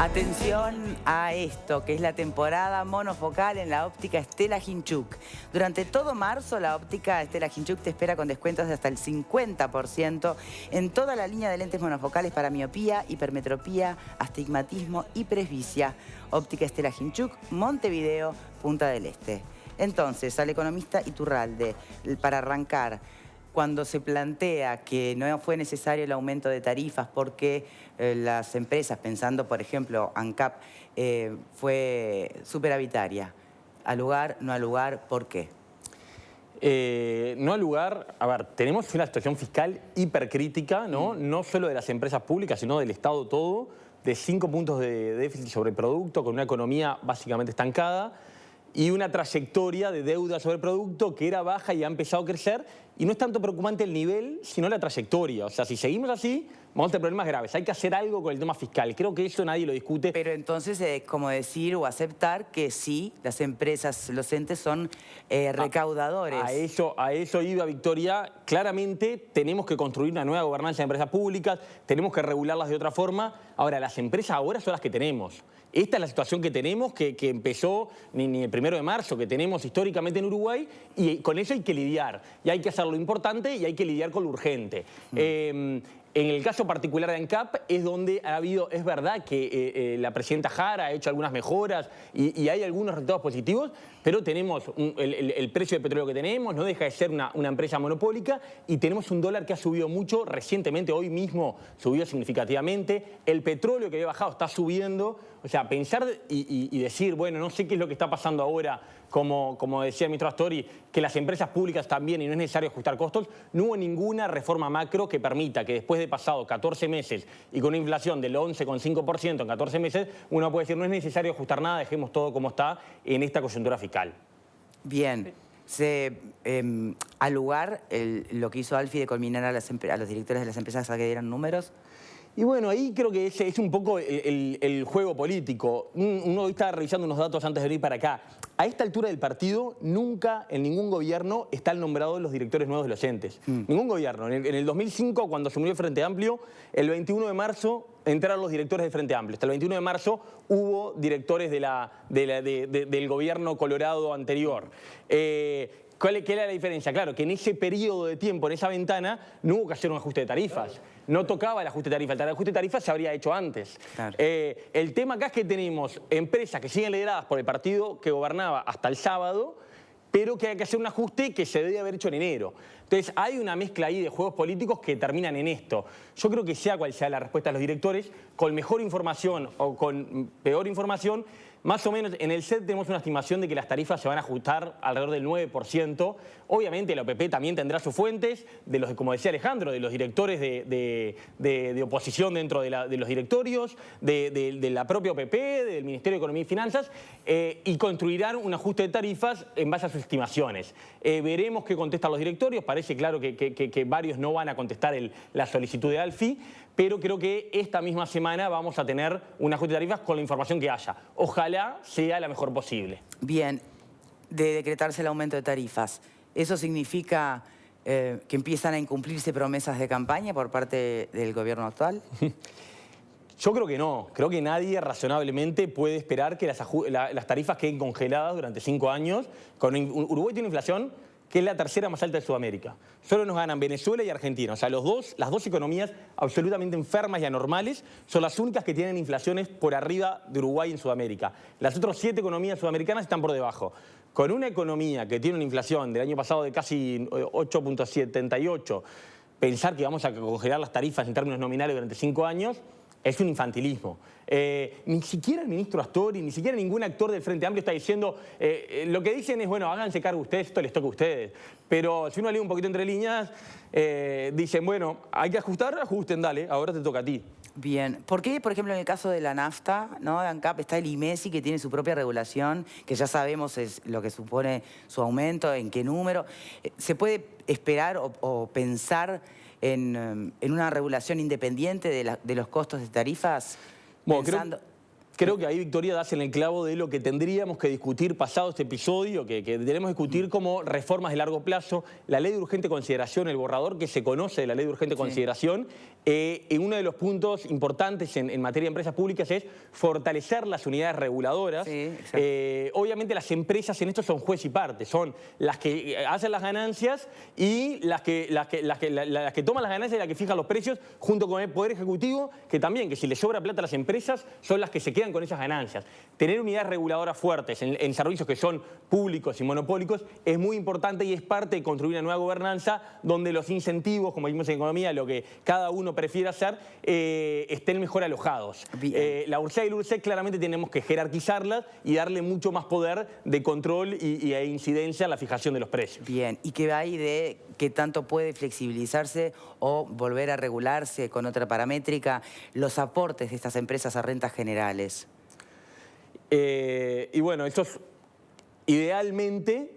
Atención a esto, que es la temporada monofocal en la óptica Stella Hinchuk. Durante todo marzo, la óptica Stella Hinchuk te espera con descuentos de hasta el 50% en toda la línea de lentes monofocales para miopía, hipermetropía, astigmatismo y presbicia. Óptica Stella Hinchuk, Montevideo, Punta del Este. Entonces, al economista Iturralde, para arrancar, cuando se plantea que no fue necesario el aumento de tarifas porque las empresas, pensando por ejemplo ANCAP, fue superavitaria, ¿al lugar, no al lugar, por qué? No al lugar, a ver, tenemos una situación fiscal hipercrítica, ¿no? No solo de las empresas públicas, sino del Estado todo, de 5 puntos de déficit sobre producto, con una economía básicamente estancada y una trayectoria de deuda sobre producto que era baja y ha empezado a crecer. Y no es tanto preocupante el nivel, sino la trayectoria. O sea, si seguimos así, vamos a tener problemas graves. Hay que hacer algo con el tema fiscal. Creo que eso nadie lo discute. Pero entonces es como decir o aceptar que sí, las empresas, los entes son recaudadores. A eso iba Victoria. Claramente tenemos que construir una nueva gobernanza de empresas públicas, tenemos que regularlas de otra forma. Ahora, las empresas ahora son las que tenemos. Esta es la situación que tenemos, que empezó ni el 1 de marzo, que tenemos históricamente en Uruguay, y con eso hay que lidiar. Y hay que hacer lo importante y hay que lidiar con lo urgente. En el caso particular de ANCAP es donde ha habido, es verdad que la presidenta Jara ha hecho algunas mejoras y hay algunos resultados positivos, pero tenemos el precio del petróleo que tenemos, no deja de ser una empresa monopólica, y tenemos un dólar que ha subido mucho recientemente, hoy mismo subió significativamente, el petróleo que había bajado está subiendo. O sea, pensar y decir, bueno, no sé qué es lo que está pasando ahora, como decía el ministro Astori, que las empresas públicas también y no es necesario ajustar costos. No hubo ninguna reforma macro que permita que después de pasado 14 meses y con una inflación del 11,5% en 14 meses, uno puede decir, no es necesario ajustar nada, dejemos todo como está en esta coyuntura fiscal. Bien. Al lugar, lo que hizo Alfie de culminar a los directores de las empresas a que dieran números. Y bueno, ahí creo que ese es un poco el juego político. Uno hoy está revisando unos datos antes de venir para acá. A esta altura del partido, nunca en ningún gobierno están nombrados los directores nuevos de los entes. Ningún gobierno. En el 2005, cuando se murió el Frente Amplio, el 21 de marzo entraron los directores del Frente Amplio. Hasta el 21 de marzo hubo directores del gobierno colorado anterior. ¿Qué era la diferencia? Claro, que en ese periodo de tiempo, en esa ventana, no hubo que hacer un ajuste de tarifas. No tocaba el ajuste de tarifas. El ajuste de tarifas se habría hecho antes. Claro. El tema acá es que tenemos empresas que siguen lideradas por el partido que gobernaba hasta el sábado, pero que hay que hacer un ajuste que se debe haber hecho en enero. Entonces hay una mezcla ahí de juegos políticos que terminan en esto. Yo creo que sea cual sea la respuesta de los directores, con mejor información o con peor información, más o menos en el CED tenemos una estimación de que las tarifas se van a ajustar alrededor del 9%. Obviamente la OPP también tendrá sus fuentes, de los, como decía Alejandro, de los directores de oposición dentro de los directorios, de la propia OPP, del Ministerio de Economía y Finanzas, y construirán un ajuste de tarifas en base a sus estimaciones. Veremos qué contestan los directorios. Parece claro que varios no van a contestar la solicitud de Alfie, pero creo que esta misma semana vamos a tener un ajuste de tarifas con la información que haya. Ojalá sea la mejor posible. Bien, de decretarse el aumento de tarifas, ¿eso significa que empiezan a incumplirse promesas de campaña por parte del gobierno actual? Yo creo que no. Creo que nadie razonablemente puede esperar que las tarifas queden congeladas durante 5 años. Uruguay tiene una inflación que es la tercera más alta de Sudamérica. Solo nos ganan Venezuela y Argentina. O sea, las dos economías absolutamente enfermas y anormales son las únicas que tienen inflaciones por arriba de Uruguay en Sudamérica. Las otras 7 economías sudamericanas están por debajo. Con una economía que tiene una inflación del año pasado de casi 8,78, pensar que vamos a congelar las tarifas en términos nominales durante 5 años es un infantilismo. Ni siquiera el ministro Astori, ni siquiera ningún actor del Frente Amplio está diciendo, lo que dicen es, bueno, háganse cargo ustedes, esto les toca a ustedes. Pero si uno lee un poquito entre líneas, dicen, bueno, hay que ajustar, ajusten, dale, ahora te toca a ti. Bien. ¿Por qué, por ejemplo, en el caso de la nafta, ¿no?, de ANCAP, está el IMESI, que tiene su propia regulación, que ya sabemos es lo que supone su aumento, en qué número? ¿Se puede esperar o pensar en una regulación independiente de los costos de tarifas? Bueno, Creo que ahí, Victoria, das en el clavo de lo que tendríamos que discutir pasado este episodio, que tenemos que discutir como reformas de largo plazo, la ley de urgente consideración, el borrador que se conoce de la ley de urgente consideración. Uno de los puntos importantes en materia de empresas públicas es fortalecer las unidades reguladoras. Obviamente las empresas en esto son juez y parte, son las que hacen las ganancias y las que toman las ganancias y las que fijan los precios, junto con el Poder Ejecutivo, que también, que si les sobra plata a las empresas, son las que se quedan con esas ganancias. Tener unidades reguladoras fuertes en servicios que son públicos y monopólicos es muy importante y es parte de construir una nueva gobernanza donde los incentivos, como vimos en economía, lo que cada uno prefiere hacer, estén mejor alojados. La URSSAF y la URSSEC claramente tenemos que jerarquizarlas y darle mucho más poder de control y incidencia a la fijación de los precios. Bien, ¿y qué hay de qué tanto puede flexibilizarse o volver a regularse con otra paramétrica los aportes de estas empresas a rentas generales? Y bueno, esto es idealmente...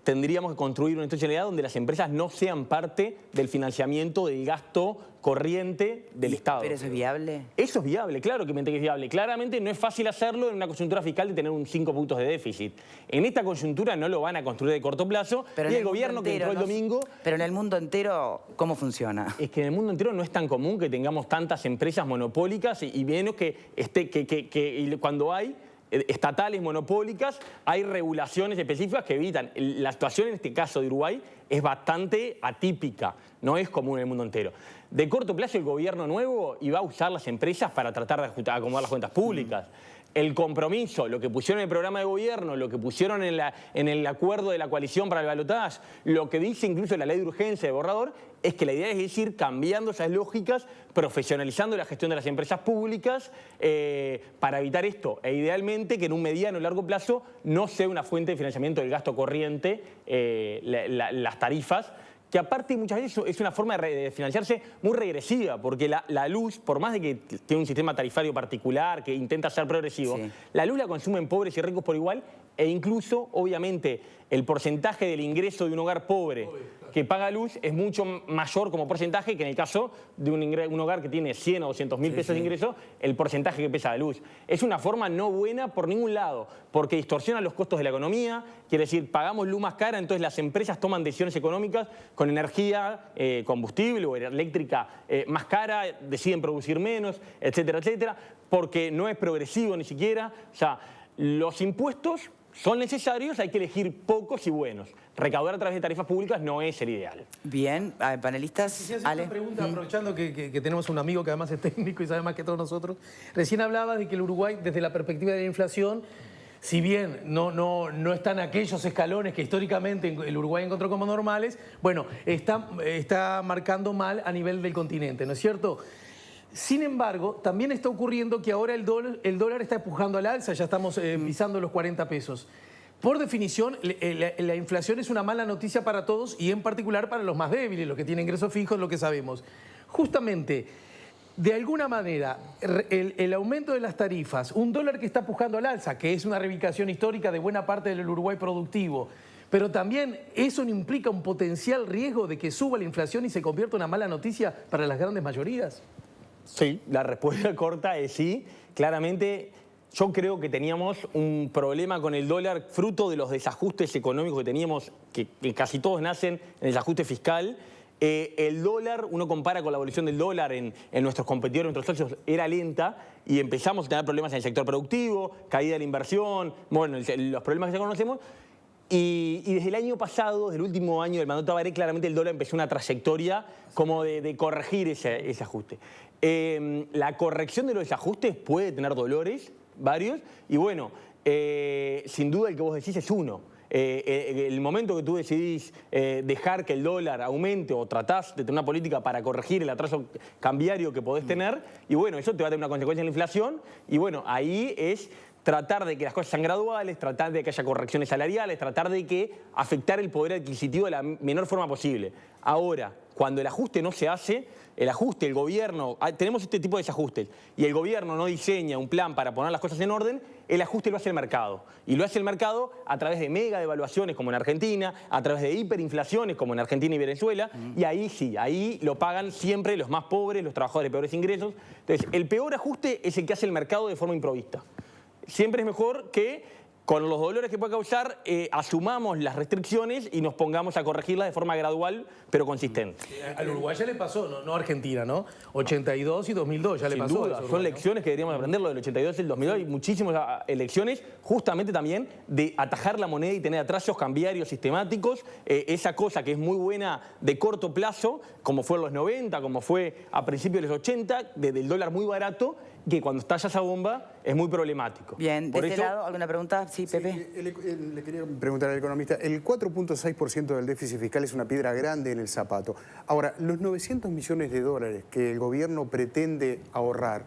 tendríamos que construir una institucionalidad donde las empresas no sean parte del financiamiento del gasto corriente del Estado. ¿Pero eso es viable? Eso es viable, claro que es viable. Claramente no es fácil hacerlo en una coyuntura fiscal de tener un 5 puntos de déficit. En esta coyuntura no lo van a construir de corto plazo. Pero y el gobierno que entró el domingo... Pero en el mundo entero, ¿cómo funciona? Es que en el mundo entero no es tan común que tengamos tantas empresas monopólicas y menos que cuando hay estatales monopólicas, hay regulaciones específicas que evitan. La situación en este caso de Uruguay es bastante atípica, no es común en el mundo entero. De corto plazo el gobierno nuevo iba a usar las empresas para tratar de acomodar las cuentas públicas. El compromiso, lo que pusieron en el programa de gobierno, lo que pusieron en el acuerdo de la coalición para el balotaje, lo que dice incluso la ley de urgencia de borrador, es que la idea es ir cambiando esas lógicas, profesionalizando la gestión de las empresas públicas para evitar esto. E idealmente que en un mediano o largo plazo no sea una fuente de financiamiento del gasto corriente las tarifas, que aparte muchas veces es una forma de financiarse muy regresiva, porque la luz, por más de que tiene un sistema tarifario particular que intenta ser progresivo, la luz la consumen pobres y ricos por igual, e incluso, obviamente, el porcentaje del ingreso de un hogar pobre que paga luz es mucho mayor como porcentaje que en el caso de un hogar que tiene 100 o 200 mil pesos de ingreso, el porcentaje que pesa la luz. Es una forma no buena por ningún lado, porque distorsiona los costos de la economía, quiere decir, pagamos luz más cara, entonces las empresas toman decisiones económicas con energía combustible o eléctrica más cara, deciden producir menos, etcétera, etcétera, porque no es progresivo ni siquiera. O sea, los impuestos son necesarios, hay que elegir pocos y buenos. Recaudar a través de tarifas públicas no es el ideal. Bien, panelistas. Sí, una pregunta, aprovechando que tenemos un amigo que además es técnico y sabe más que todos nosotros. Recién hablaba de que el Uruguay, desde la perspectiva de la inflación, si bien no están aquellos escalones que históricamente el Uruguay encontró como normales, bueno, está marcando mal a nivel del continente, ¿no es cierto? Sin embargo, también está ocurriendo que ahora el dólar está empujando al alza, ya estamos pisando los 40 pesos. Por definición, la inflación es una mala noticia para todos y en particular para los más débiles, los que tienen ingresos fijos, lo que sabemos. Justamente, de alguna manera, el aumento de las tarifas, un dólar que está empujando al alza, que es una reivindicación histórica de buena parte del Uruguay productivo, pero también eso no implica un potencial riesgo de que suba la inflación y se convierta en una mala noticia para las grandes mayorías. Sí, la respuesta corta es sí. Claramente yo creo que teníamos un problema con el dólar fruto de los desajustes económicos que teníamos, que casi todos nacen en el desajuste fiscal. El dólar, uno compara con la evolución del dólar en nuestros competidores, en nuestros socios, era lenta y empezamos a tener problemas en el sector productivo, caída de la inversión, bueno, los problemas que ya conocemos. Y desde el año pasado, desde el último año del mandato Tabaré, claramente el dólar empezó una trayectoria como de corregir ese ajuste. La corrección de los desajustes puede tener dolores, varios, y bueno, sin duda el que vos decís es uno. El momento que tú decidís dejar que el dólar aumente o tratás de tener una política para corregir el atraso cambiario que podés tener, y bueno, eso te va a tener una consecuencia en la inflación, y bueno, ahí es tratar de que las cosas sean graduales, tratar de que haya correcciones salariales, tratar de que afectar el poder adquisitivo de la menor forma posible. Ahora, cuando el ajuste no se hace, el gobierno, tenemos este tipo de desajustes, y el gobierno no diseña un plan para poner las cosas en orden, el ajuste lo hace el mercado. Y lo hace el mercado a través de mega devaluaciones como en Argentina, a través de hiperinflaciones como en Argentina y Venezuela, y ahí sí, ahí lo pagan siempre los más pobres, los trabajadores de peores ingresos. Entonces, el peor ajuste es el que hace el mercado de forma improvista. Siempre es mejor que con los dolores que puede causar, asumamos las restricciones y nos pongamos a corregirlas de forma gradual, pero consistente. Al Uruguay ya le pasó, no a Argentina, ¿no? 82 y 2002 ya le pasó. Sin duda, Uruguay, son ¿no? lecciones que deberíamos aprender, lo del 82 y el 2002. Hay muchísimas lecciones, justamente también de atajar la moneda y tener atrasos cambiarios sistemáticos. Esa cosa que es muy buena de corto plazo, como fue en los 90, como fue a principios de los 80, del dólar muy barato, que cuando estalla esa bomba es muy problemático. Bien, de este lado, ¿alguna pregunta? Sí, Pepe. Le quería preguntar al economista, el 4.6% del déficit fiscal es una piedra grande en el zapato. Ahora, los 900 millones de dólares que el gobierno pretende ahorrar,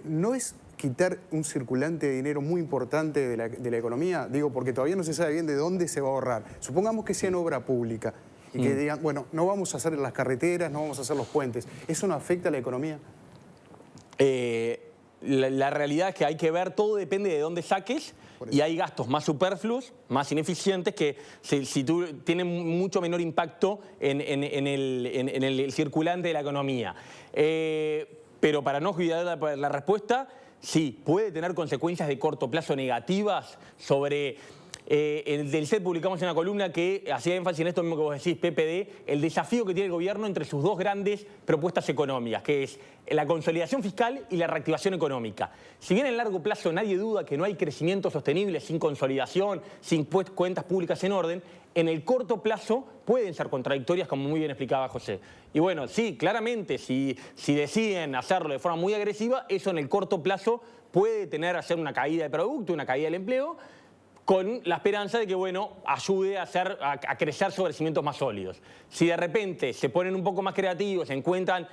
¿no es quitar un circulante de dinero muy importante de la economía? Digo, porque todavía no se sabe bien de dónde se va a ahorrar. Supongamos que sea en obra pública y que digan, bueno, no vamos a hacer las carreteras, no vamos a hacer los puentes. ¿Eso no afecta a la economía? La realidad es que hay que ver, todo depende de dónde saques, y hay gastos más superfluos, más ineficientes, que tienen mucho menor impacto en el circulante de la economía. Pero para no cuidar la respuesta, sí, puede tener consecuencias de corto plazo negativas sobre... del CED publicamos una columna que hacía énfasis en esto mismo que vos decís, PPD, el desafío que tiene el gobierno entre sus dos grandes propuestas económicas, que es la consolidación fiscal y la reactivación económica. Si bien en largo plazo nadie duda que no hay crecimiento sostenible sin consolidación, sin cuentas públicas en orden, en el corto plazo pueden ser contradictorias, como muy bien explicaba José. Y bueno, sí, claramente, si deciden hacerlo de forma muy agresiva, eso en el corto plazo puede hacer una caída de producto, una caída del empleo, con la esperanza de que, bueno, ayude a crecer sobre cimientos más sólidos. Si de repente se ponen un poco más creativos, encuentran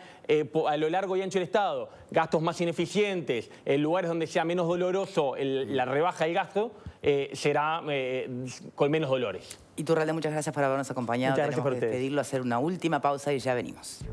a lo largo y ancho del Estado gastos más ineficientes, en lugares donde sea menos doloroso la rebaja del gasto, será con menos dolores. Iturralde, muchas gracias por habernos acompañado. Muchas gracias por Tenemos que despedirlo, hacer una última pausa y ya venimos.